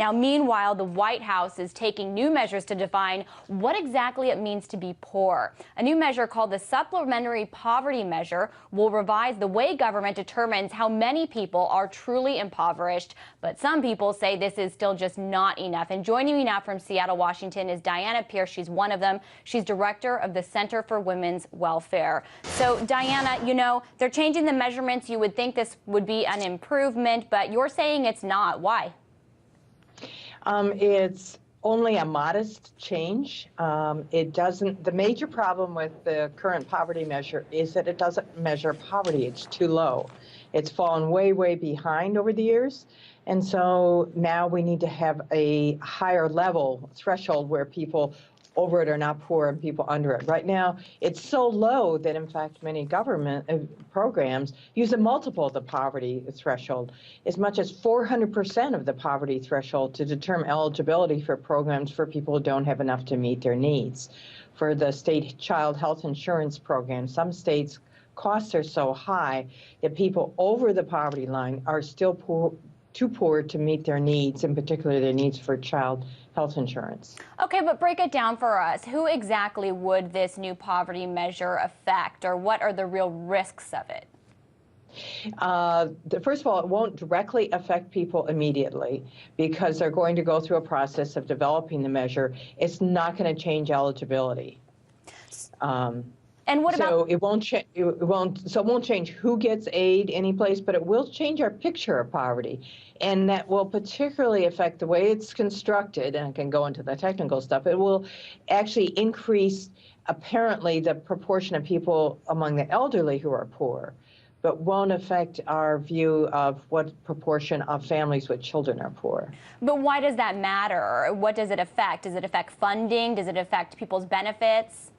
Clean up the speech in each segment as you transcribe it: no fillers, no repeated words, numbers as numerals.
Now, meanwhile, the White House is taking new measures to define what exactly it means to be poor. A new measure called the Supplementary Poverty Measure will revise the way government determines how many people are truly impoverished. But some people say this is still just not enough. And joining me now from Seattle, Washington is Diana Pierce. She's one of them. She's director of the Center for Women's Welfare. So, Diana, you know, they're changing the measurements. You would think this would be an improvement, but you're saying it's not. Why? It's only a modest change. It doesn't. The major problem with the current poverty measure is that it doesn't measure poverty. It's too low. It's fallen way, way behind over the years. And so now we need to have a higher level threshold where people over it are not poor and people under it. Right now, it's so low that, in fact, many government programs use a multiple of the poverty threshold, as much as 400% of the poverty threshold to determine eligibility for programs for people who don't have enough to meet their needs. For the state child health insurance program, some states' costs are so high that people over the poverty line are still poor, too poor to meet their needs, in particular their needs for child health insurance. Okay, but break it down for us. Who exactly would this new poverty measure affect, or what are the real risks of it? First of all, it won't directly affect people immediately because they're going to go through a process of developing the measure. It's not going to change eligibility. And what about? So it won't change who gets aid any place, but it will change our picture of poverty, and that will particularly affect the way it's constructed. And I can go into the technical stuff. It will actually increase, apparently, the proportion of people among the elderly who are poor, but won't affect our view of what proportion of families with children are poor. But why does that matter? What does it affect? Does it affect funding? Does it affect people's benefits?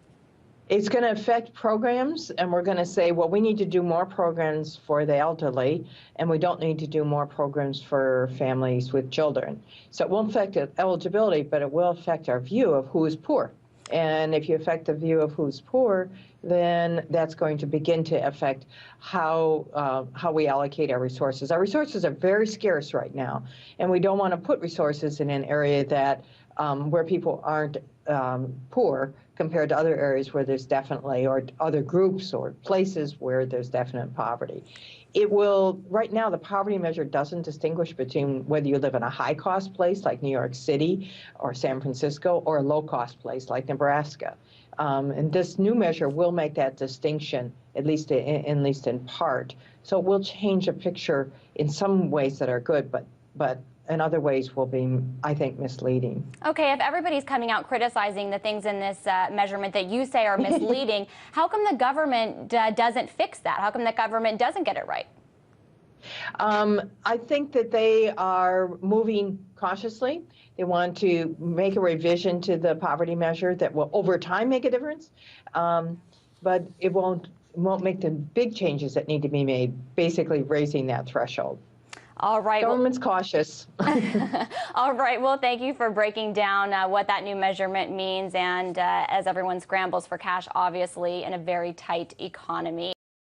It's going to affect programs, and we're going to say, well, we need to do more programs for the elderly, and we don't need to do more programs for families with children. So it won't affect eligibility, but it will affect our view of who is poor. And if you affect the view of who's poor, then that's going to begin to affect how we allocate our resources. Our resources are very scarce right now, and we don't want to put resources in an area that where people aren't poor compared to other areas where there's definitely, or other groups or places where there's definite poverty. It will, right now, the poverty measure doesn't distinguish between whether you live in a high-cost place like New York City or San Francisco or a low-cost place like Nebraska. And this new measure will make that distinction, at least in part. So it will change the picture in some ways that are good, but in other ways will be, I think, misleading. Okay, if everybody's coming out criticizing the things in this measurement that you say are misleading, how come the government doesn't fix that? How come the government doesn't get it right? I think that they are moving cautiously. They want to make a revision to the poverty measure that will, over time, make a difference, but it won't make the big changes that need to be made, basically raising that threshold. All right. Government's cautious. All right. Well, thank you for breaking down what that new measurement means, and as everyone scrambles for cash, obviously, in a very tight economy.